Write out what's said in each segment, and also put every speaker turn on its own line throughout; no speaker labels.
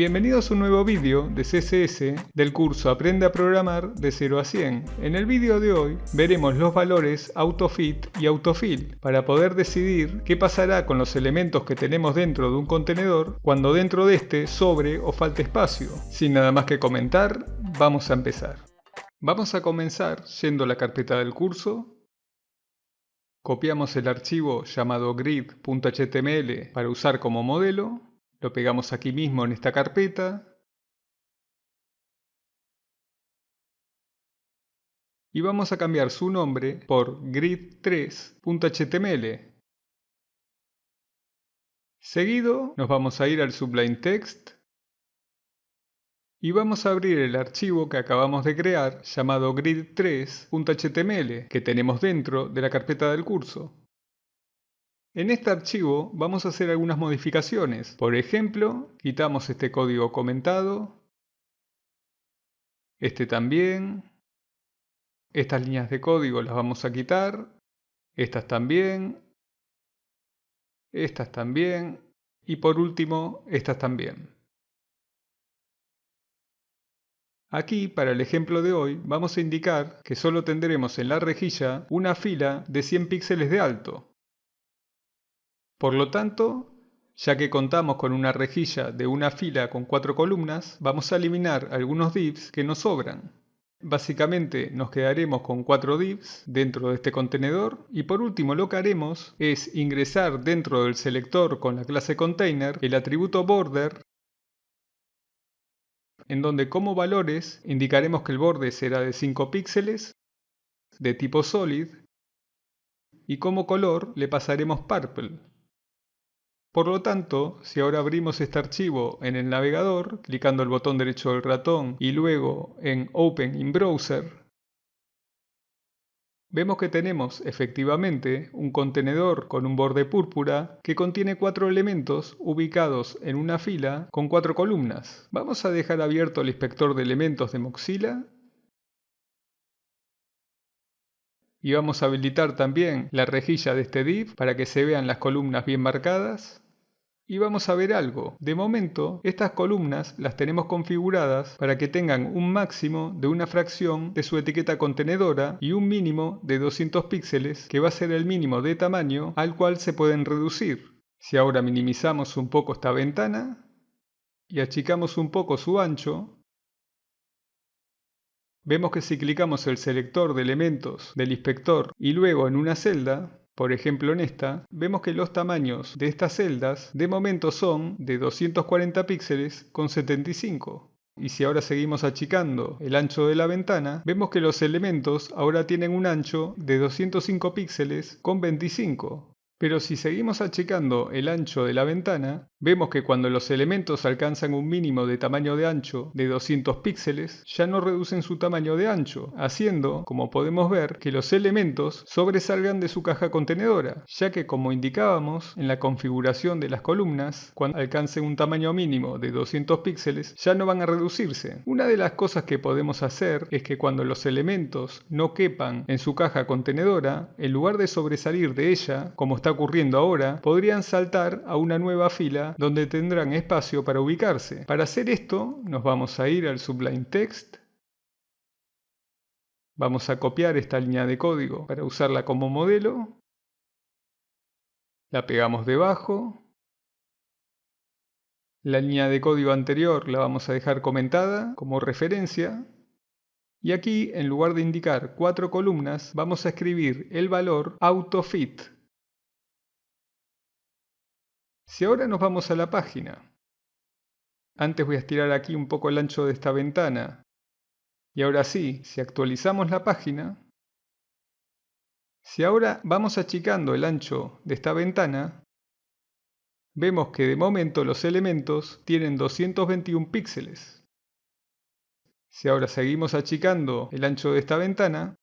Bienvenidos a un nuevo vídeo de CSS del curso Aprende a programar de 0 a 100. En el vídeo de hoy veremos los valores AutoFit y AutoFill para poder decidir qué pasará con los elementos que tenemos dentro de un contenedor cuando dentro de este sobre o falte espacio. Sin nada más que comentar, vamos a empezar. Vamos a comenzar yendo a la carpeta del curso. Copiamos el archivo llamado grid.html para usar como modelo. Lo pegamos aquí mismo en esta carpeta. Y vamos a cambiar su nombre por grid3.html. Seguido nos vamos a ir al Sublime Text y vamos a abrir el archivo que acabamos de crear llamado grid3.html que tenemos dentro de la carpeta del curso. En este archivo vamos a hacer algunas modificaciones. Por ejemplo, quitamos este código comentado, este también, estas líneas de código las vamos a quitar, estas también, y por último, estas también. Aquí, para el ejemplo de hoy, vamos a indicar que solo tendremos en la rejilla una fila de 100 píxeles de alto. Por lo tanto, ya que contamos con una rejilla de una fila con 4 columnas, vamos a eliminar algunos divs que nos sobran. Básicamente nos quedaremos con 4 divs dentro de este contenedor y por último lo que haremos es ingresar dentro del selector con la clase container el atributo border, en donde como valores indicaremos que el borde será de 5 píxeles de tipo solid y como color le pasaremos purple. Por lo tanto, si ahora abrimos este archivo en el navegador, clicando el botón derecho del ratón y luego en Open in Browser, vemos que tenemos efectivamente un contenedor con un borde púrpura que contiene 4 elementos ubicados en una fila con 4 columnas. Vamos a dejar abierto el inspector de elementos de Mozilla y vamos a habilitar también la rejilla de este div para que se vean las columnas bien marcadas. Y vamos a ver algo. De momento, estas columnas las tenemos configuradas para que tengan un máximo de una fracción de su etiqueta contenedora y un mínimo de 200 píxeles, que va a ser el mínimo de tamaño al cual se pueden reducir. Si ahora minimizamos un poco esta ventana y achicamos un poco su ancho, vemos que si clicamos el selector de elementos del inspector y luego en una celda, por ejemplo en esta, vemos que los tamaños de estas celdas de momento son de 240 píxeles con 75. Y si ahora seguimos achicando el ancho de la ventana, vemos que los elementos ahora tienen un ancho de 205 píxeles con 25. Pero si seguimos achicando el ancho de la ventana, vemos que cuando los elementos alcanzan un mínimo de tamaño de ancho de 200 píxeles, ya no reducen su tamaño de ancho, haciendo, como podemos ver, que los elementos sobresalgan de su caja contenedora, ya que como indicábamos en la configuración de las columnas, cuando alcancen un tamaño mínimo de 200 píxeles, ya no van a reducirse. Una de las cosas que podemos hacer es que cuando los elementos no quepan en su caja contenedora, en lugar de sobresalir de ella, como está ocurriendo ahora, podrían saltar a una nueva fila donde tendrán espacio para ubicarse. Para hacer esto, nos vamos a ir al Sublime Text. Vamos a copiar esta línea de código para usarla como modelo. La pegamos debajo. La línea de código anterior la vamos a dejar comentada como referencia. Y aquí, en lugar de indicar 4 columnas, vamos a escribir el valor AutoFit. Si ahora nos vamos a la página, antes voy a estirar aquí un poco el ancho de esta ventana, y ahora sí, si actualizamos la página, si ahora vamos achicando el ancho de esta ventana, vemos que de momento los elementos tienen 221 píxeles. Si ahora seguimos achicando el ancho de esta ventana,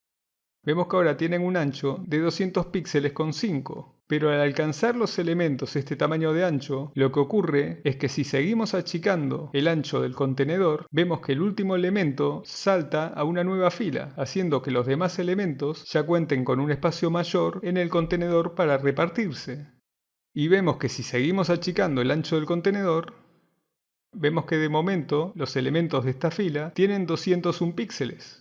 vemos que ahora tienen un ancho de 200 píxeles con 5. Pero al alcanzar los elementos este tamaño de ancho, lo que ocurre es que si seguimos achicando el ancho del contenedor, vemos que el último elemento salta a una nueva fila, haciendo que los demás elementos ya cuenten con un espacio mayor en el contenedor para repartirse. Y vemos que si seguimos achicando el ancho del contenedor, vemos que de momento los elementos de esta fila tienen 201 píxeles.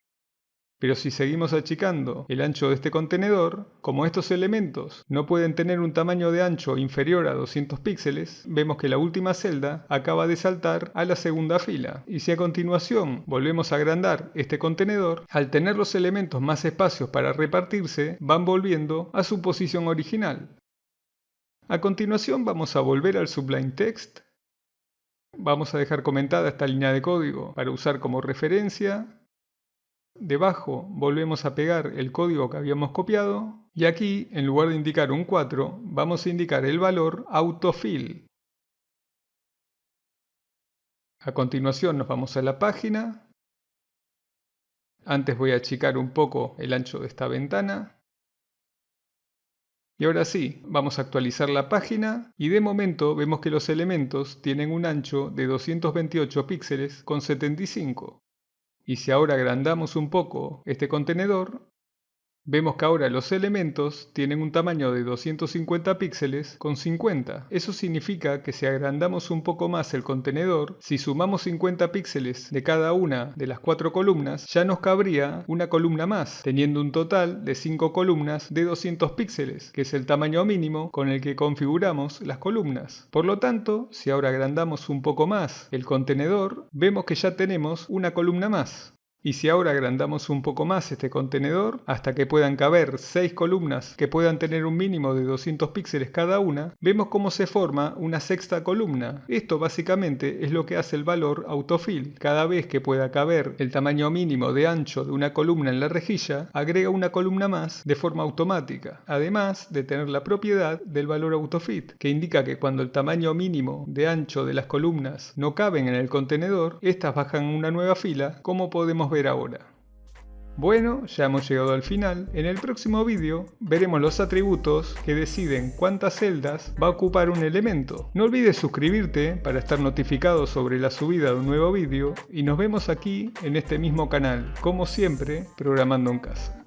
Pero si seguimos achicando el ancho de este contenedor, como estos elementos no pueden tener un tamaño de ancho inferior a 200 píxeles, vemos que la última celda acaba de saltar a la segunda fila. Y si a continuación volvemos a agrandar este contenedor, al tener los elementos más espacios para repartirse, van volviendo a su posición original. A continuación vamos a volver al Sublime Text. Vamos a dejar comentada esta línea de código para usar como referencia. Debajo volvemos a pegar el código que habíamos copiado y aquí, en lugar de indicar un 4, vamos a indicar el valor autofill. A continuación nos vamos a la página. Antes voy a achicar un poco el ancho de esta ventana. Y ahora sí, vamos a actualizar la página y de momento vemos que los elementos tienen un ancho de 228 píxeles con 75. Y si ahora agrandamos un poco este contenedor, vemos que ahora los elementos tienen un tamaño de 250 píxeles con 50. Eso significa que si agrandamos un poco más el contenedor, si sumamos 50 píxeles de cada una de las 4 columnas, ya nos cabría una columna más, teniendo un total de 5 columnas de 200 píxeles, que es el tamaño mínimo con el que configuramos las columnas. Por lo tanto, si ahora agrandamos un poco más el contenedor, vemos que ya tenemos una columna más. Y si ahora agrandamos un poco más este contenedor, hasta que puedan caber 6 columnas que puedan tener un mínimo de 200 píxeles cada una, vemos cómo se forma una sexta columna. Esto básicamente es lo que hace el valor autofill. Cada vez que pueda caber el tamaño mínimo de ancho de una columna en la rejilla, agrega una columna más de forma automática. Además de tener la propiedad del valor autofit, que indica que cuando el tamaño mínimo de ancho de las columnas no caben en el contenedor, estas bajan una nueva fila, como podemos ver ahora. Bueno, ya hemos llegado al final. En el próximo vídeo veremos los atributos que deciden cuántas celdas va a ocupar un elemento. No olvides suscribirte para estar notificado sobre la subida de un nuevo vídeo y nos vemos aquí en este mismo canal, como siempre, programando en casa.